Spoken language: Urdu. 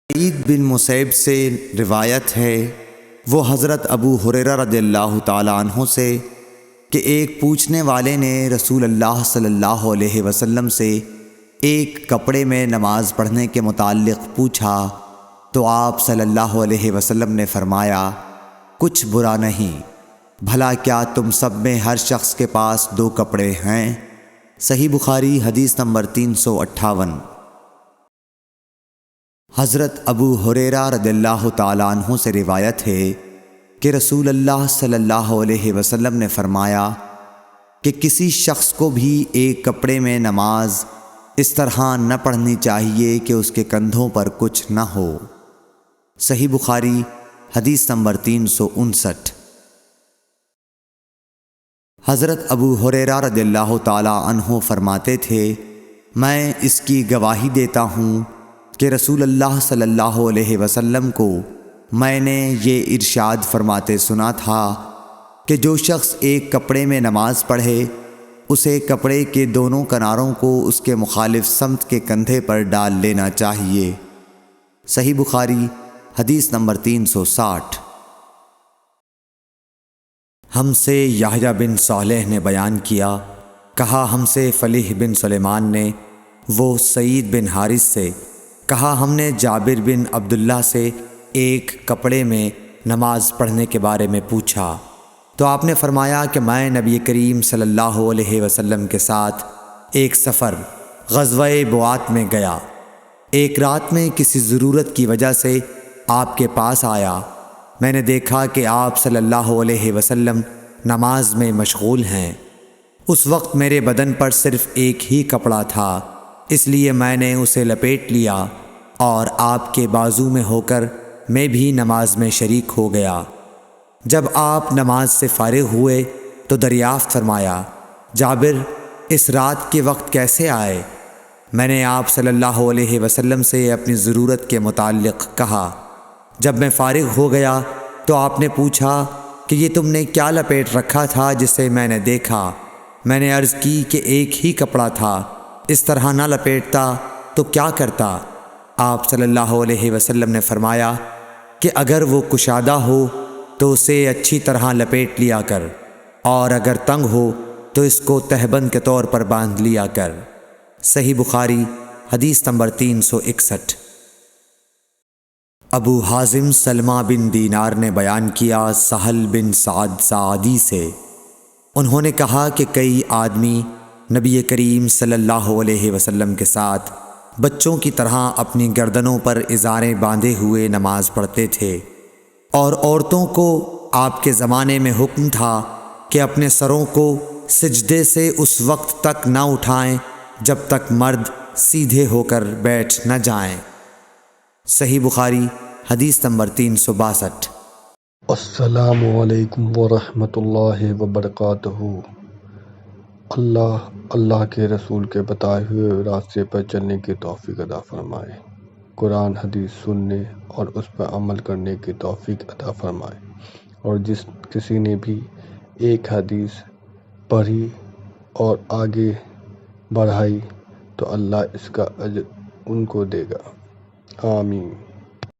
سعید بن مسیب سے روایت ہے، وہ حضرت ابو ہریرہ رضی اللہ تعالی عنہ سے کہ ایک پوچھنے والے نے رسول اللہ صلی اللہ علیہ وسلم سے ایک کپڑے میں نماز پڑھنے کے متعلق پوچھا تو آپ صلی اللہ علیہ وسلم نے فرمایا، کچھ برا نہیں، بھلا کیا تم سب میں ہر شخص کے پاس 2 کپڑے ہیں؟ صحیح بخاری حدیث نمبر 358۔ حضرت ابو ہریرہ رضی اللہ تعالیٰ عنہ سے روایت ہے کہ رسول اللہ صلی اللہ علیہ وسلم نے فرمایا کہ کسی شخص کو بھی ایک کپڑے میں نماز اس طرح نہ پڑھنی چاہیے کہ اس کے کندھوں پر کچھ نہ ہو۔ صحیح بخاری حدیث نمبر 359۔ حضرت ابو ہریرہ رضی اللہ تعالیٰ عنہ فرماتے تھے، میں اس کی گواہی دیتا ہوں کہ رسول اللہ صلی اللہ علیہ وسلم کو میں نے یہ ارشاد فرماتے سنا تھا کہ جو شخص ایک کپڑے میں نماز پڑھے اسے کپڑے کے دونوں کناروں کو اس کے مخالف سمت کے کندھے پر ڈال لینا چاہیے۔ صحیح بخاری حدیث نمبر 360۔ ہم سے یحییٰ بن صالح نے بیان کیا، کہا ہم سے فلیح بن سلیمان نے، وہ سعید بن حارث سے، کہا ہم نے جابر بن عبداللہ سے ایک کپڑے میں نماز پڑھنے کے بارے میں پوچھا تو آپ نے فرمایا کہ میں نبی کریم صلی اللہ علیہ وسلم کے ساتھ ایک سفر غزوہ بوات میں گیا، ایک رات میں کسی ضرورت کی وجہ سے آپ کے پاس آیا، میں نے دیکھا کہ آپ صلی اللہ علیہ وسلم نماز میں مشغول ہیں۔ اس وقت میرے بدن پر صرف ایک ہی کپڑا تھا، اس لیے میں نے اسے لپیٹ لیا اور آپ کے بازو میں ہو کر میں بھی نماز میں شریک ہو گیا۔ جب آپ نماز سے فارغ ہوئے تو دریافت فرمایا، جابر اس رات کے وقت کیسے آئے؟ میں نے آپ صلی اللہ علیہ وسلم سے اپنی ضرورت کے متعلق کہا۔ جب میں فارغ ہو گیا تو آپ نے پوچھا کہ یہ تم نے کیا لپیٹ رکھا تھا جسے میں نے دیکھا؟ میں نے عرض کی کہ ایک ہی کپڑا تھا، اس طرح نہ لپیٹتا تو کیا کرتا؟ آپ صلی اللہ علیہ وسلم نے فرمایا کہ اگر وہ کشادہ ہو تو اسے اچھی طرح لپیٹ لیا کر، اور اگر تنگ ہو تو اس کو تہبند کے طور پر باندھ لیا کر۔ صحیح بخاری حدیث نمبر 361۔ ابو حازم سلمہ بن دینار نے بیان کیا سہل بن سعد سعدی سے، انہوں نے کہا کہ کئی آدمی نبی کریم صلی اللہ علیہ وسلم کے ساتھ بچوں کی طرح اپنی گردنوں پر ازاریں باندھے ہوئے نماز پڑھتے تھے، اور عورتوں کو آپ کے زمانے میں حکم تھا کہ اپنے سروں کو سجدے سے اس وقت تک نہ اٹھائیں جب تک مرد سیدھے ہو کر بیٹھ نہ جائیں۔ صحیح بخاری حدیث نمبر 362۔ السلام علیکم ورحمۃ اللہ وبرکاتہ۔ اللہ کے رسول کے بتائے ہوئے راستے پر چلنے کی توفیق عطا فرمائے، قرآن حدیث سننے اور اس پر عمل کرنے کی توفیق عطا فرمائے، اور جس کسی نے بھی ایک حدیث پڑھی اور آگے بڑھائی تو اللہ اس کا اجر ان کو دے گا، آمین۔